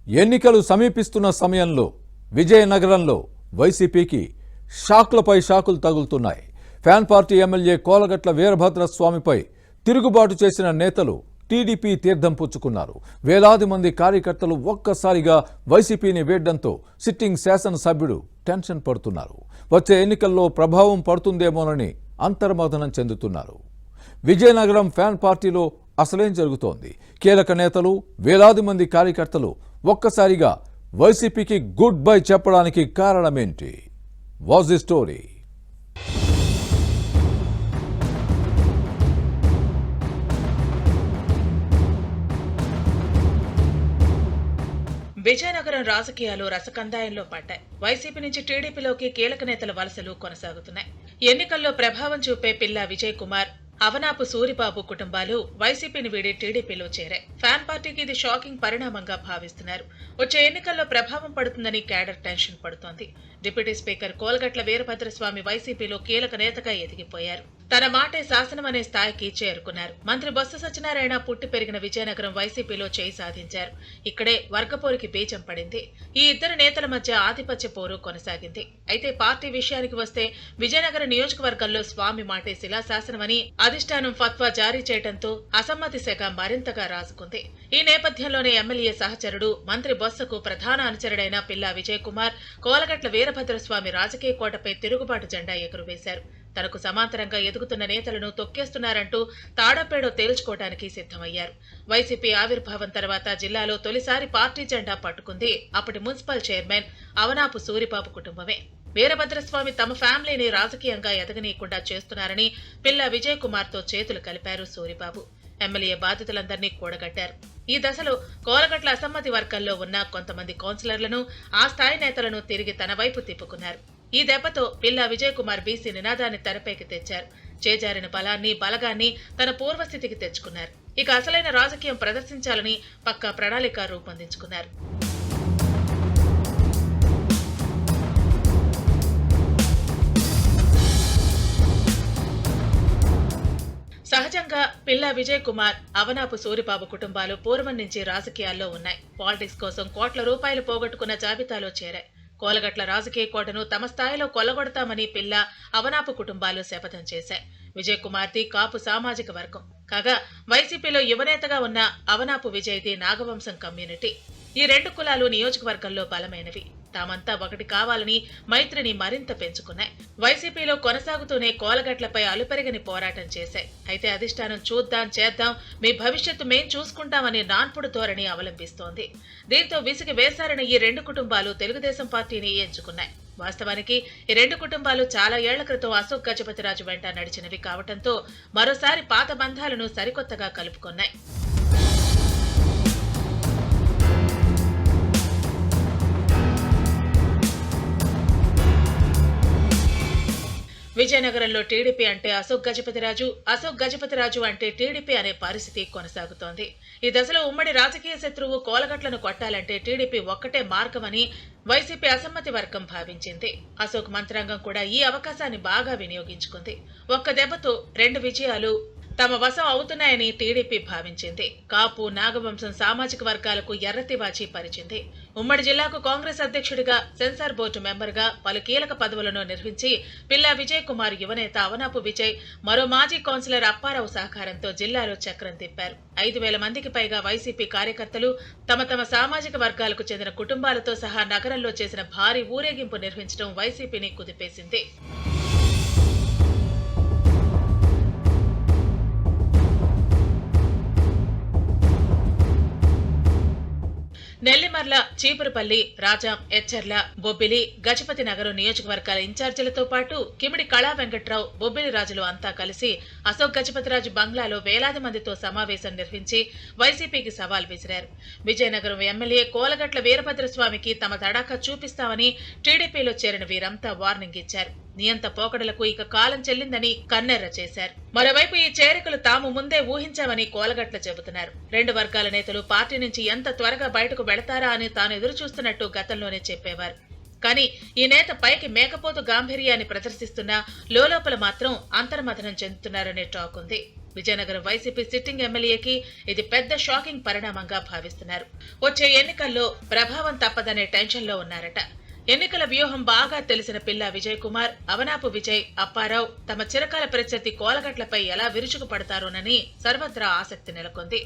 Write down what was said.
ఎన్నికలు సమీపిస్తున్న సమయంలో విజయనగరంలో వైసీపీకి షాకులపై షాకులు తగులుతున్నాయి. ఫ్యాన్ పార్టీ ఎమ్మెల్యే కోలగట్ల వీరభద్రస్వామిపై తిరుగుబాటు చేసిన నేతలు టీడీపీ తీర్థం పుచ్చుకున్నారు. వేలాది మంది కార్యకర్తలు ఒక్కసారిగా వైసీపీని వీడడంతో సిట్టింగ్ శాసనసభ్యుడు టెన్షన్ పడుతున్నారు. వచ్చే ఎన్నికల్లో ప్రభావం పడుతుందేమోనని అంతర్మథనం చెందుతున్నారు. విజయనగరం ఫ్యాన్ పార్టీలో అసలేం జరుగుతోంది? కీలక నేతలు, వేలాది మంది కార్యకర్తలు ఒక్కసారిగా వైసీపీకి గుడ్ బై చెప్పడానికి కారణమేంటి? What's the story? విజయనగరం రాజకీయాలు రసకందాయంలో పడ్డాయి. వైసీపీ నుంచి టీడీపీలోకి కీలక నేతల వలసలు కొనసాగుతున్నాయి. ఎన్నికల్లో ప్రభావం చూపే పిల్లా విజయ్ కుమార్, అవనాపు సూరిబాబు కుటుంబాలు వైసీపీని వీడి టీడీపీలో చేరాయి. ఫ్యాన్ పార్టీకి ఇది షాకింగ్ పరిణామంగా భావిస్తున్నారు. వచ్చే ఎన్నికల్లో ప్రభావం పడుతుందని క్యాడర్ టెన్షన్ పడుతోంది. డిప్యూటీ స్పీకర్ కోలగట్ల వీరభద్రస్వామి వైసీపీలో కీలక నేతగా ఎదిగిపోయారు. తన మాటే శాసనమనే స్థాయికి చేరుకున్నారు. మంత్రి బొత్స సత్యనారాయణ పుట్టి పెరిగిన విజయనగరం వైసీపీలో చేయి సాధించారు. ఇక్కడే వర్గపోరికి బీజం పడింది. ఈ ఇద్దరు నేతల మధ్య ఆధిపత్య పోరు కొనసాగింది. అయితే పార్టీ విషయానికి వస్తే విజయనగరం నియోజకవర్గంలో స్వామి మాటే శిలాశాసనమని అధిష్టానం ఫత్వా జారీ చేయడంతో అసమ్మతి శాఖ మరింతగా రాజుకుంది. ఈ నేపథ్యంలోనే ఎమ్మెల్యే సహచరుడు మంత్రి బొత్సకు ప్రధాన అనుచరుడైన పిల్లా విజయ్ కుమార్ కోలగట్ల వీరభద్రస్వామి రాజకీయ కోటపై తిరుగుబాటు జెండా ఎగురవేశారు. తనకు సమాంతరంగా ఎదుగుతున్న నేతలను తొక్కేస్తున్నారంటూ తాడోపేడో తేల్చుకోవడానికి సిద్ధమయ్యారు. వైసీపీ ఆవిర్భావం తర్వాత జిల్లాలో తొలిసారి పార్టీ జెండా పట్టుకుంది అప్పటి మున్సిపల్ చైర్మన్ అవనాపు సూరిబాబు కుటుంబమే. వీరభద్రస్వామి తమ ఫ్యామిలీని రాజకీయంగా ఎదగనీయకుండా చేస్తున్నారని పిల్లా విజయ్ కుమార్ తో చేతులు కలిపారు సూరిబాబు. ఎమ్మెల్యే బాధితులందరినీ కూడగట్టారు. ఈ దశలో కోలగట్ల అసమ్మతి వర్గాల్లో ఉన్న కొంతమంది కౌన్సిలర్లను, ఆ స్థాయి నేతలను తిరిగి తన వైపు తిప్పుకున్నారు. ఈ దెబ్బతో పిల్లా విజయ్ కుమార్ బీసీ నినాదాన్ని తెరపైకి తెచ్చారు. చేజారిన బలాన్ని, బలగాన్ని తన పూర్వస్థితికి తెచ్చుకున్నారు. ఇక అసలైన రాజకీయం ప్రదర్శించాలని పక్కా ప్రణాళిక రూపొందించుకున్నారు. సహజంగా పిల్లా విజయ్ కుమార్, అవనాపు సూరిబాబు కుటుంబాలు పూర్వం నుంచి రాజకీయాల్లో ఉన్నాయి. పాలిటిక్స్ కోసం కోట్ల రూపాయలు పోగొట్టుకున్న జాబితాలో చేరాయి. కోలగట్ల రాజకీయ కోటను తమ స్థాయిలో కొల్లగొడతామని పిల్లా, అవనాపు కుటుంబాలు శపథం చేశాయి. విజయ్ కుమార్ది కాపు సామాజిక వర్గం కాగా, వైసీపీలో యువనేతగా ఉన్న అవనాపు విజయ్ది నాగవంశం కమ్యూనిటీ. ఈ రెండు కులాలు నియోజకవర్గంలో బలమైనవి. తామంతా ఒకటి కావాలని మైత్రిని మరింత పెంచుకున్నాయి. వైసీపీలో కొనసాగుతూనే కోలగట్లపై అలుపెరగని పోరాటం చేశాయి. అయితే అధిష్టానం చూద్దాం, చేద్దాం, మీ భవిష్యత్తు మేం చూసుకుంటామని నాన్పుడు ధోరణి అవలంబిస్తోంది. దీంతో విసిగి వేసారిన ఈ రెండు కుటుంబాలు తెలుగుదేశం పార్టీని ఎంచుకున్నాయి. వాస్తవానికి ఈ రెండు కుటుంబాలు చాలా ఏళ్ల క్రితం అశోక్ గజపతిరాజు వెంట నడిచినవి కావడంతో మరోసారి పాత బంధాలను సరికొత్తగా కలుపుకున్నాయి. విజయనగరంలో టీడీపీ అంటే అశోక్ గజపతిరాజు, అశోక్ గజపతిరాజు అంటే టీడీపీ అనే పరిస్థితి కొనసాగుతోంది. ఈ దశలో ఉమ్మడి రాజకీయ శత్రువు కోలగట్లను కొట్టాలంటే టీడీపీ ఒక్కటే మార్గమని వైసీపీ అసమ్మతి వర్గం భావించింది. అశోక్ మంత్రాంగం కూడా ఈ అవకాశాన్ని బాగా వినియోగించుకుంది. ఒక్క దెబ్బతో రెండు విజయాలు తమ వశం అవుతున్నాయని టీడీపీ భావించింది. కాపు, నాగవంశం సామాజిక వర్గాలకు ఎర్రతివాచి పరిచింది. ఉమ్మడి జిల్లాకు కాంగ్రెస్ అధ్యక్షుడిగా, సెన్సార్ బోర్డు మెంబర్గా పలు కీలక పదవులను నిర్వహించి పిల్లా విజయ్ కుమార్ యువనేత అవనాపు విజయ్, మరో మాజీ కౌన్సిలర్ అప్పారావు సహకారంతో జిల్లాలో చక్రం తిప్పారు. 5,000 మందికి పైగా వైసీపీ కార్యకర్తలు తమ తమ సామాజిక వర్గాలకు చెందిన కుటుంబాలతో సహా నగరంలో చేసిన భారీ ఊరేగింపు నిర్వహించడం వైసీపీని కుదిపేసింది. నెల్లిమర్ల, చీపురుపల్లి, రాజాం, ఎచ్చర్ల, బొబ్బిలి, గజపతి నగరం నియోజకవర్గాల ఇన్ఛార్జీలతో పాటు కిమిడి కళా వెంకట్రావు, బొబ్బిలి రాజులు అంతా కలిసి అశోక్ గజపతిరాజు బంగ్లాలో వేలాది మందితో సమావేశం నిర్వహించి వైసీపీకి సవాల్ విసిరారు. విజయనగరం ఎమ్మెల్యే కోలగట్ల వీరభద్రస్వామికి తమ తడాఖా చూపిస్తామని టీడీపీలో చేరిన వీరంతా వార్నింగ్ ఇచ్చారు. నియంత పోకడలకు ఇక కాలం చెల్లిందని కన్నెర్ర చేశారు. మరోవైపు ఈ చేరికలు తాము ముందే ఊహించామని కోలగట్ల చెబుతున్నారు. రెండు వర్గాల నేతలు పార్టీ నుంచి ఎంత త్వరగా బయటకు వెళతారా అని తాను ఎదురు చూస్తున్నట్టు గతంలోనే చెప్పేవారు. కానీ ఈ నేత పైకి మేకపోతు గాంభీర్యాన్ని ప్రదర్శిస్తున్నా లోలోపల మాత్రం అంతర్మథనం చెందుతున్నారనే టాక్ ఉంది. విజయనగరం వైసీపీ సిట్టింగ్ ఎమ్మెల్యేకి ఇది పెద్ద షాకింగ్ పరిణామంగా భావిస్తున్నారు. వచ్చే ఎన్నికల్లో ప్రభావం తప్పదనే టెన్షన్లో ఉన్నారట. ఎన్నికల వ్యూహం బాగా తెలిసిన పిల్లా విజయ్ కుమార్, అవనాపు విజయ్, అప్పారావు తమ చిరకాల ప్రత్యర్థి కోలగట్లపై ఎలా విరుచుకుపడతారోనని సర్వత్రా ఆసక్తి నెలకొంది.